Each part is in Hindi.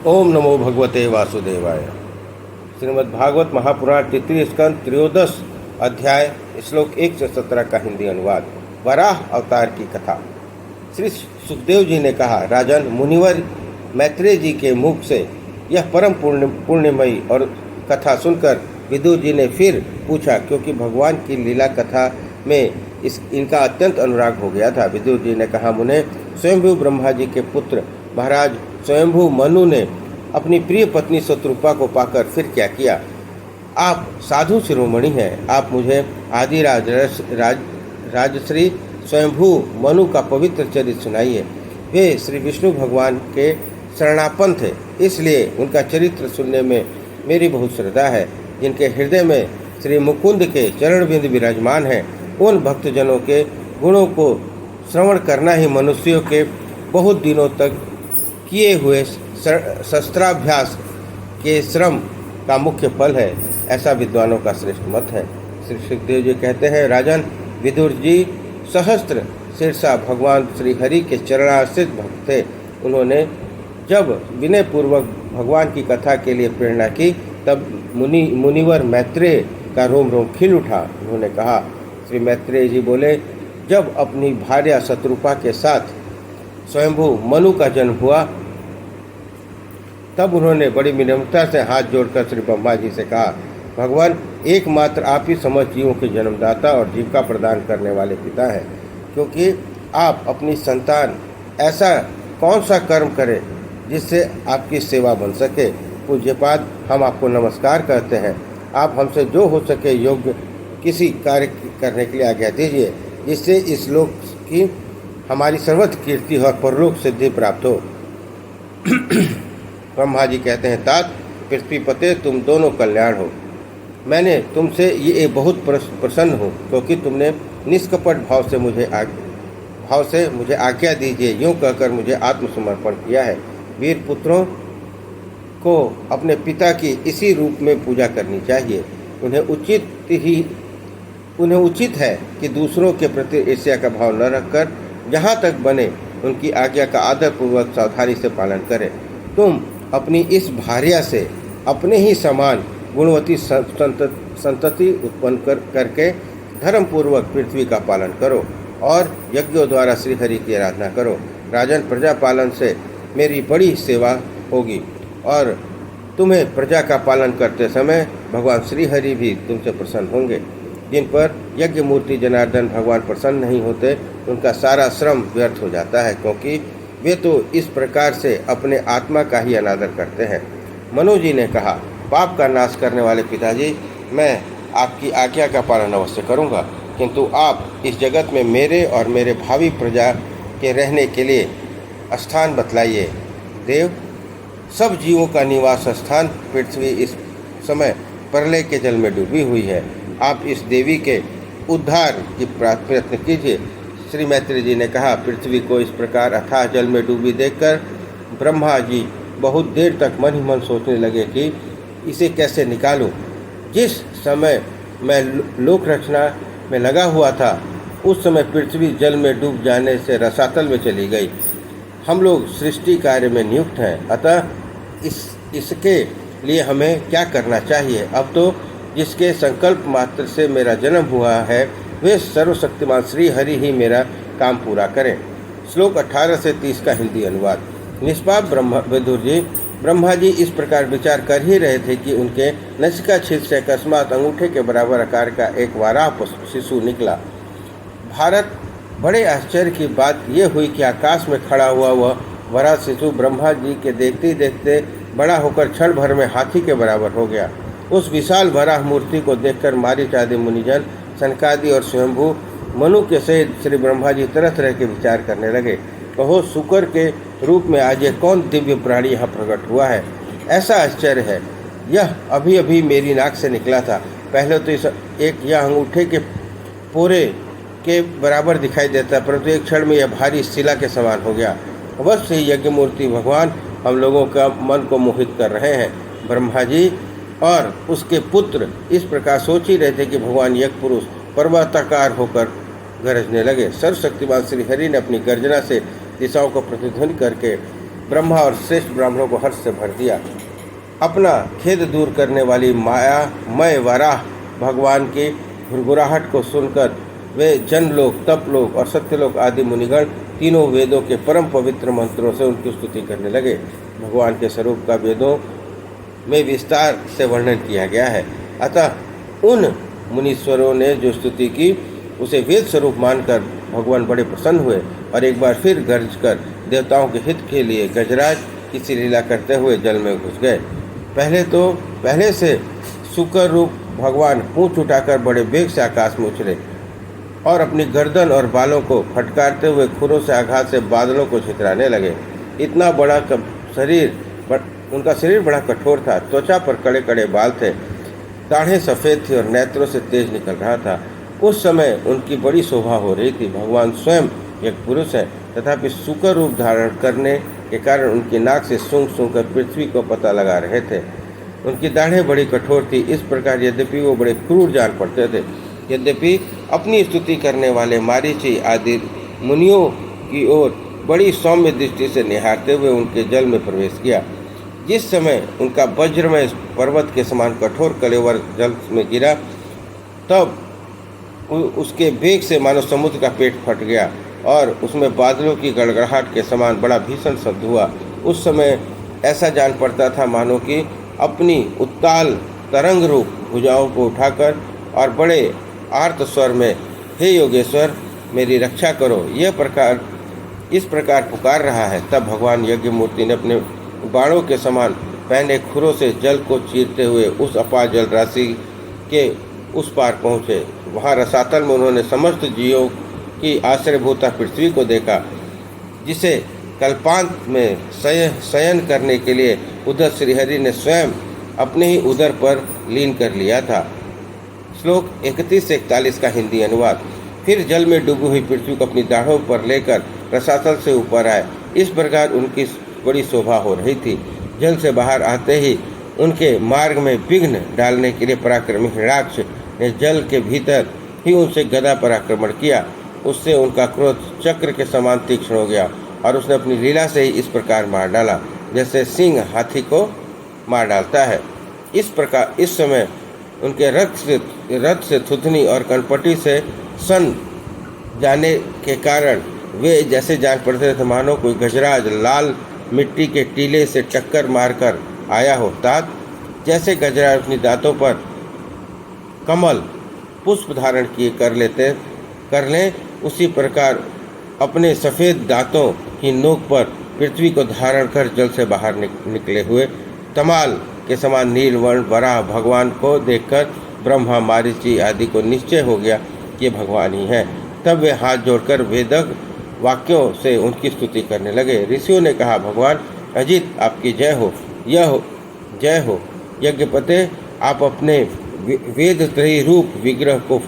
ओम नमो भगवते वासुदेवाय। श्रीमद् भागवत महापुराण तृतीय स्कंद त्रयोदश अध्याय श्लोक 1 से 17 का हिंदी अनुवाद। वराह अवतार की कथा। श्री सुखदेव जी ने कहा, राजन, मुनिवर मैत्रेय जी के मुख से यह परम पुण्यमयी और कथा सुनकर विदुर जी ने फिर पूछा, क्योंकि भगवान की लीला कथा में इनका अत्यंत अनुराग हो गया था। विदुर जी ने कहा, मुने, स्वयंभू ब्रह्मा जी के पुत्र महाराज स्वयंभू मनु ने अपनी प्रिय पत्नी शत्रुपा को पाकर फिर क्या किया? आप साधु शिरोमणि हैं, आप मुझे आदि राजश्री स्वयंभू मनु का पवित्र चरित्र सुनाइए। वे श्री विष्णु भगवान के शरणापन थे, इसलिए उनका चरित्र सुनने में मेरी बहुत श्रद्धा है। जिनके हृदय में श्री मुकुंद के चरण बिंद विराजमान हैं, उन भक्तजनों के गुणों को श्रवण करना ही मनुष्यों के बहुत दिनों तक किए हुए शस्त्राभ्यास के श्रम का मुख्य फल है, ऐसा विद्वानों का श्रेष्ठ मत है। श्री सुखदेव जी कहते हैं, राजन, विदुर जी सहस्त्र शीर्षा भगवान श्री हरि के चरणाश्रित भक्त थे। उन्होंने जब विनय पूर्वक भगवान की कथा के लिए प्रेरणा की, तब मुनिवर मैत्रेय का रोम रोम खिल उठा। उन्होंने कहा, श्री मैत्रेय जी बोले, जब अपनी भार्या शत्रुपा के साथ स्वयंभू मनु का जन्म हुआ, तब उन्होंने बड़ी विनम्रता से हाथ जोड़कर श्री ब्रह्मा जी से कहा, भगवान, एकमात्र आप ही समस्त जीवों के जन्मदाता और जीविका प्रदान करने वाले पिता हैं, क्योंकि आप अपनी संतान ऐसा कौन सा कर्म करें जिससे आपकी सेवा बन सके। पूज्यपाद, हम आपको नमस्कार करते हैं। आप हमसे जो हो सके योग्य किसी कार्य करने के लिए आज्ञा दीजिए, जिससे इस लोक की हमारी सर्वत्र कीर्ति और परलोक सिद्धि प्राप्त हो। ब्रह्मा जी कहते हैं, तात, पृथ्वीपते, तुम दोनों कल्याण हो। मैंने तुमसे ये बहुत प्रसन्न हूँ, क्योंकि तुमने निष्कपट भाव से मुझे आज्ञा दीजिए, यूँ कहकर मुझे आत्मसमर्पण किया है। वीर पुत्रों को अपने पिता की इसी रूप में पूजा करनी चाहिए। उन्हें उचित है कि दूसरों के प्रति ईर्ष्या का भाव न रखकर जहाँ तक बने उनकी आज्ञा का आदरपूर्वक सावधानी से पालन करें। तुम अपनी इस भार्या से अपने ही समान गुणवती संतति उत्पन्न करके धर्मपूर्वक पृथ्वी का पालन करो और यज्ञों द्वारा श्रीहरि की आराधना करो। राजन, प्रजा पालन से मेरी बड़ी सेवा होगी और तुम्हें प्रजा का पालन करते समय भगवान श्रीहरि भी तुमसे प्रसन्न होंगे। जिन पर यज्ञ मूर्ति जनार्दन भगवान प्रसन्न नहीं होते, उनका सारा श्रम व्यर्थ हो जाता है, क्योंकि वे तो इस प्रकार से अपने आत्मा का ही अनादर करते हैं। मनु जी ने कहा, पाप का नाश करने वाले पिताजी, मैं आपकी आज्ञा का पालन अवश्य करूंगा, किंतु आप इस जगत में मेरे और मेरे भावी प्रजा के रहने के लिए स्थान बतलाइए। देव, सब जीवों का निवास स्थान पृथ्वी इस समय प्रलय के जल में डूबी हुई है। आप इस देवी के उद्धार की प्रयत्न कीजिए। श्री मैत्रेय जी ने कहा, पृथ्वी को इस प्रकार अथाह जल में डूबी देखकर ब्रह्मा जी बहुत देर तक मन ही मन सोचने लगे कि इसे कैसे निकालूं। जिस समय मैं लोक रचना में लगा हुआ था, उस समय पृथ्वी जल में डूब जाने से रसातल में चली गई। हम लोग सृष्टि कार्य में नियुक्त हैं, अतः इसके लिए हमें क्या करना चाहिए? अब तो जिसके संकल्प मात्र से मेरा जन्म हुआ है, वे सर्वशक्तिमान श्री हरि ही मेरा काम पूरा करें। श्लोक 18 से 30 का हिंदी अनुवाद। निष्पाप विदुर जी, ब्रह्मा जी इस प्रकार विचार कर ही रहे थे कि उनके नसिका छिद्र से अकस्मात अंगूठे के बराबर आकार का एक वाराह शिशु निकला। भारत, बड़े आश्चर्य की बात यह हुई कि आकाश में खड़ा हुआ वह वराह शिशु ब्रह्मा जी के देखते देखते बड़ा होकर क्षण भर में हाथी के बराबर हो गया। उस विशाल वराह मूर्ति को देखकर मारीच आदि मुनिजन, सनकादि और स्वयंभू मनु के सहित श्री ब्रह्मा जी तरह तरह के विचार करने लगे। कहो, शुकर के रूप में आज यह कौन दिव्य प्राणी यहाँ प्रकट हुआ है? ऐसा आश्चर्य है, यह अभी अभी मेरी नाक से निकला था। पहले तो यह अंगूठे के पोरे के बराबर दिखाई देता, परंतु एक क्षण में यह भारी शिला के समान हो गया। अवश्य ही यज्ञ मूर्ति भगवान हम लोगों का मन को मोहित कर रहे हैं। ब्रह्मा जी और उसके पुत्र इस प्रकार सोच ही रहे थे कि भगवान यज्ञ पुरुष पर्वताकार होकर गरजने लगे। सर्वशक्तिमान श्री हरि ने अपनी गर्जना से दिशाओं को प्रतिध्वनि करके ब्रह्मा और श्रेष्ठ ब्राह्मणों को हर्ष से भर दिया। अपना खेद दूर करने वाली मायामय वराह भगवान की घुरघुराहट को सुनकर वे जनलोक, तपलोक और सत्यलोक आदि मुनिगण तीनों वेदों के परम पवित्र मंत्रों से उनकी स्तुति करने लगे। भगवान के स्वरूप का वेदों में विस्तार से वर्णन किया गया है। अतः उन मुनीश्वरों ने जो स्तुति की उसे वेद स्वरूप मानकर भगवान बड़े प्रसन्न हुए और एक बार फिर गर्ज कर देवताओं के हित के लिए गजराज की लीला करते हुए जल में घुस गए। पहले से शुकर रूप भगवान पूंछ उठाकर बड़े वेग से आकाश में उछले और अपनी गर्दन और बालों को फटकारते हुए खुरों से आघात से बादलों को छितराने लगे। इतना बड़ा उनका शरीर बड़ा कठोर था, त्वचा पर कड़े कड़े बाल थे, दाढ़ें सफ़ेद थी और नेत्रों से तेज निकल रहा था। उस समय उनकी बड़ी शोभा हो रही थी। भगवान स्वयं एक पुरुष है, तथापि शुकर रूप धारण करने के कारण उनकी नाक से सूंघ सूंघ कर पृथ्वी को पता लगा रहे थे। उनकी दाढ़ें बड़ी कठोर थी। इस प्रकार यद्यपि वो बड़े क्रूर जान पड़ते थे, यद्यपि अपनी स्तुति करने वाले मारीची आदि मुनियों की ओर बड़ी सौम्य दृष्टि से निहारते हुए उनके जल में प्रवेश किया। जिस समय उनका वज्रमय पर्वत के समान कठोर कलेवर जल में गिरा, तब उसके वेग से मानो समुद्र का पेट फट गया और उसमें बादलों की गड़गड़ाहट के समान बड़ा भीषण शब्द हुआ। उस समय ऐसा जान पड़ता था मानो कि अपनी उत्ताल तरंग रूप भुजाओं को उठाकर और बड़े आर्त स्वर में, हे योगेश्वर मेरी रक्षा करो, इस प्रकार पुकार रहा है। तब भगवान यज्ञ मूर्ति ने अपने बाणों के समान पहने खुरों से जल को चीरते हुए उस अपार जल राशि के उस पार पहुँचे। वहाँ रसातल में उन्होंने समस्त जीवों की आश्रयभूता पृथ्वी को देखा, जिसे कल्पांत में शयन करने के लिए उधर श्रीहरि ने स्वयं अपने ही उदर पर लीन कर लिया था। श्लोक 31 से 41 का हिंदी अनुवाद। फिर जल में डूबी हुई पृथ्वी को अपनी दाढ़ों पर लेकर रसातल से ऊपर आए। इस प्रकार उनकी बड़ी शोभा हो रही थी। जल से बाहर आते ही उनके मार्ग में विघ्न डालने के लिए पराक्रमी हिरण्याक्ष ने जल के भीतर ही उनसे गदा पर आक्रमण किया। उससे उनका क्रोध चक्र के समान तीक्ष्ण हो गया और उसने अपनी लीला से ही इस प्रकार मार डाला जैसे सिंह हाथी को मार डालता है। इस समय उनके रथ से थुथनी और कनपटी से सन जाने के कारण वे जैसे जान पड़ते थे मानो कोई गजराज लाल मिट्टी के टीले से टक्कर मारकर आया हो। तात जैसे गजराज अपनी दांतों पर कमल पुष्प धारण किए कर लें, उसी प्रकार अपने सफ़ेद दांतों की नोक पर पृथ्वी को धारण कर जल से बाहर निकले हुए तमाल के समान नील वर्ण वराह भगवान को देखकर ब्रह्मा, मारीची आदि को निश्चय हो गया कि भगवान ही हैं। तब वे हाथ जोड़कर वेदक वाक्यों से उनकी स्तुति करने लगे। ऋषियों ने कहा, भगवान अजित आपकी जय हो, जय हो। यज्ञपते आप अपने वेदत्रयी रूप विग्रह को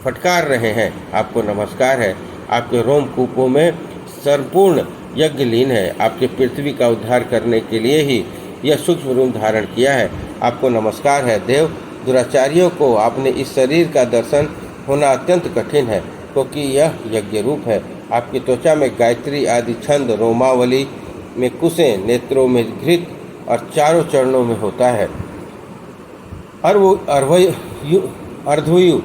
फटकार रहे हैं, आपको नमस्कार है। आपके रोमकूपों में संपूर्ण यज्ञ लीन है। आपके पृथ्वी का उद्धार करने के लिए ही यह सूक्ष्म रूप धारण किया है। आपको नमस्कार है। देव दुराचारियों को आपने इस शरीर का दर्शन होना अत्यंत कठिन है, क्योंकि यह यज्ञ रूप है। आपकी त्वचा में गायत्री आदि छंद, रोमावली में कुशें, नेत्रों में घृत और चारों चरणों में होता है। अर्धवायु,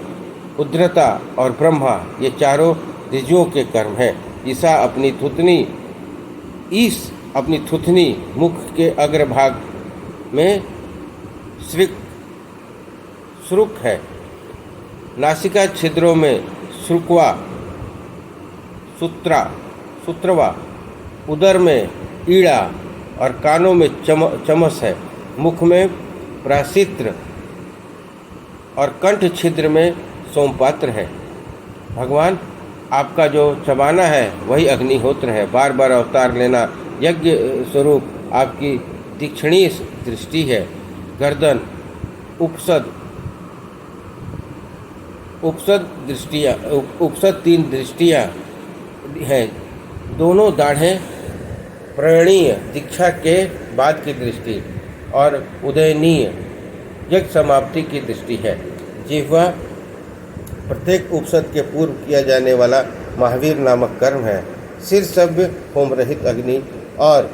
उद्रता और ब्रह्मा ये चारों ऋजुओं के कर्म हैं। ईसा अपनी थुथनी मुख के अग्रभाग में श्रुक है। नासिका छिद्रों में श्रुकवा, सूत्रवा, उदर में ईड़ा और कानों में चमस है। मुख में प्राशित्र और कंठ छिद्र में सोमपात्र है। भगवान आपका जो चबाना है वही अग्निहोत्र है। बार बार अवतार लेना यज्ञ स्वरूप आपकी तीक्ष्णीय दृष्टि है। गर्दन उपसद 3 दृष्टियाँ हैं। दोनों दाढ़ें प्रणीय दीक्षा के बाद की दृष्टि और उदयनीय यज्ञ समाप्ति की दृष्टि है। जिह्वा प्रत्येक उपसद के पूर्व किया जाने वाला महावीर नामक कर्म है। सिर सभ्य होम रहित अग्नि और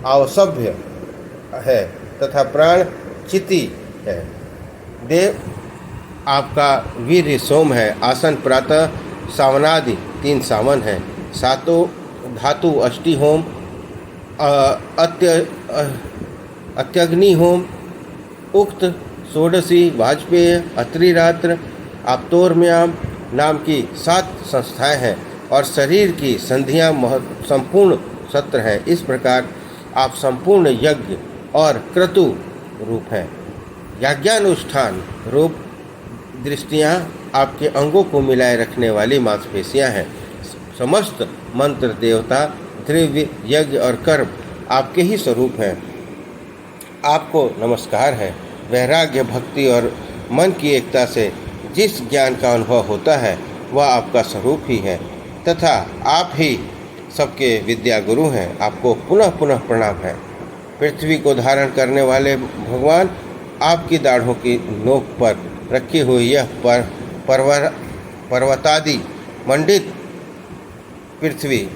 आवसभ्य है तथा प्राण चिति है। देव आपका वीर सोम है। आसन प्रातः सावनादि 3 सावन है। सातों धातु अष्टि होम, अत्यग्नि होम, उक्त षोडशी, वाजपेय, अत्रिरात्र, आप्तोर्म्याम नाम की 7 संस्थाएं हैं और शरीर की संधियां संपूर्ण सत्र हैं। इस प्रकार आप संपूर्ण यज्ञ और क्रतु रूप हैं। यज्ञानुष्ठान रूप दृष्टियां आपके अंगों को मिलाए रखने वाली मांसपेशियां हैं। समस्त मंत्र, देवता, द्रव्य, यज्ञ और कर्म आपके ही स्वरूप हैं। आपको नमस्कार है। वैराग्य, भक्ति और मन की एकता से जिस ज्ञान का अनुभव होता है वह आपका स्वरूप ही है तथा आप ही सबके विद्या गुरु हैं। आपको पुनः पुनः प्रणाम है। पृथ्वी को धारण करने वाले भगवान, आपकी दाढ़ों की नोक पर रखी हुई यह पर्वतादि मंडित पृथ्वी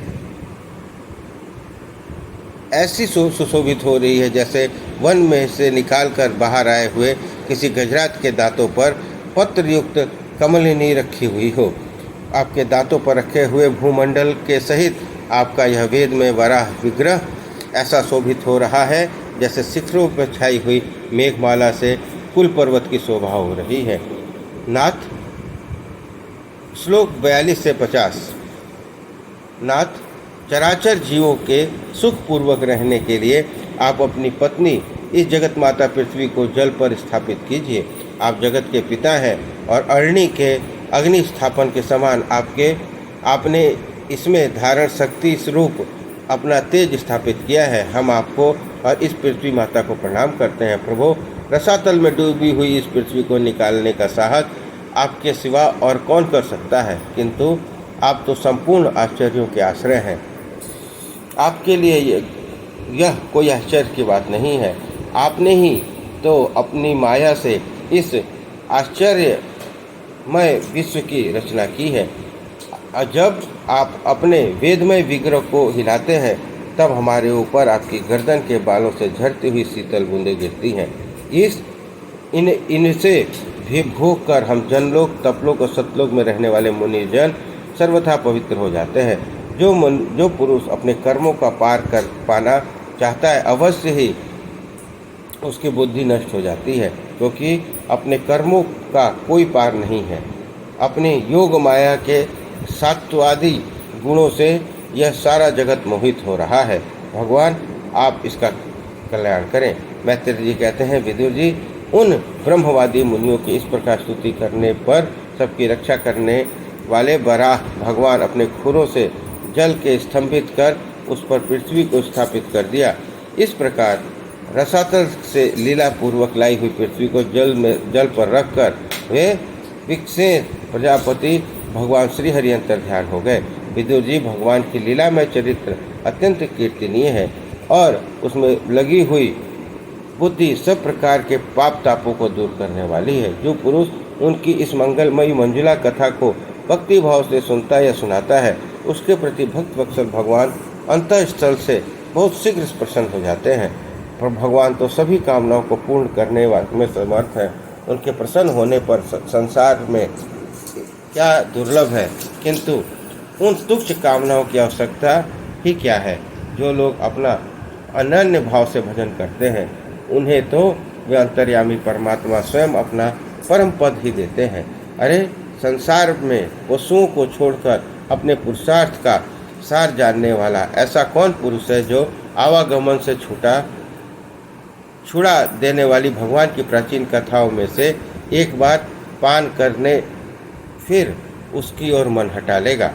ऐसी सुशोभित हो रही है जैसे वन में से निकालकर बाहर आए हुए किसी गजरात के दांतों पर पत्र युक्त कमलिनी रखी हुई हो। आपके दांतों पर रखे हुए भूमंडल के सहित आपका यह वेद में वराह विग्रह ऐसा शोभित हो रहा है जैसे शिखरों पर छाई हुई मेघमाला से कुल पर्वत की शोभा हो रही है। नाथ, श्लोक 42 से 50। नाथ, चराचर जीवों के सुखपूर्वक रहने के लिए आप अपनी पत्नी इस जगत माता पृथ्वी को जल पर स्थापित कीजिए। आप जगत के पिता हैं और अरणी के अग्नि स्थापन के समान आपने इसमें धारण शक्ति स्वरूप अपना तेज स्थापित किया है। हम आपको और इस पृथ्वी माता को प्रणाम करते हैं। प्रभु, रसातल में डूबी हुई इस पृथ्वी को निकालने का साहस आपके सिवा और कौन कर सकता है? किंतु आप तो संपूर्ण आश्चर्यों के आश्रय हैं। आपके लिए यह कोई आश्चर्य की बात नहीं है। आपने ही तो अपनी माया से इस आश्चर्यमय विश्व की रचना की है। जब आप अपने वेदमय विग्रह को हिलाते हैं तब हमारे ऊपर आपकी गर्दन के बालों से झरती हुई शीतल बूंदें गिरती हैं। इनसे भी भोग कर हम जनलोक, तपलोक और सतलोक में रहने वाले मुनिजन सर्वथा पवित्र हो जाते हैं। जो पुरुष अपने कर्मों का पार कर पाना चाहता है अवश्य ही उसकी बुद्धि नष्ट हो जाती है, क्योंकि अपने कर्मों का कोई पार नहीं है। अपने योग माया के सात्वादि गुणों से यह सारा जगत मोहित हो रहा है। भगवान, आप इसका कल्याण करें। मैत्रेय जी कहते हैं, विदुर जी, उन ब्रह्मवादी मुनियों की इस प्रकार स्तुति करने पर सबकी रक्षा करने वाले वराह भगवान अपने खुरों से जल के स्तंभित कर उस पर पृथ्वी को स्थापित कर दिया। इस प्रकार रसातल से लीला पूर्वक लाई हुई पृथ्वी को जल पर रखकर वे विकसेन प्रजापति भगवान श्री हरि अंतर ध्यान हो गए। विदुर जी, भगवान की लीला में चरित्र अत्यंत कीर्तनीय है और उसमें लगी हुई बुद्धि सब प्रकार के पाप तापों को दूर करने वाली है। जो पुरुष उनकी इस मंगलमयी मंजुला कथा को भक्ति भाव से सुनता या सुनाता है उसके प्रति भक्त वत्सल भगवान अंतःस्थल से बहुत शीघ्र प्रसन्न हो जाते हैं। पर भगवान तो सभी कामनाओं को पूर्ण करने में समर्थ है। उनके प्रसन्न होने पर संसार में क्या दुर्लभ है, किंतु उन तुच्छ कामनाओं की आवश्यकता ही क्या है। जो लोग अपना अनन्य भाव से भजन करते हैं उन्हें तो वे अंतर्यामी परमात्मा स्वयं अपना परम पद ही देते हैं। अरे, संसार में पशुओं को छोड़कर अपने पुरुषार्थ का सार जानने वाला ऐसा कौन पुरुष है जो आवागमन से छुड़ा देने वाली भगवान की प्राचीन कथाओं में से एक बार पान करने फिर उसकी ओर मन हटा लेगा।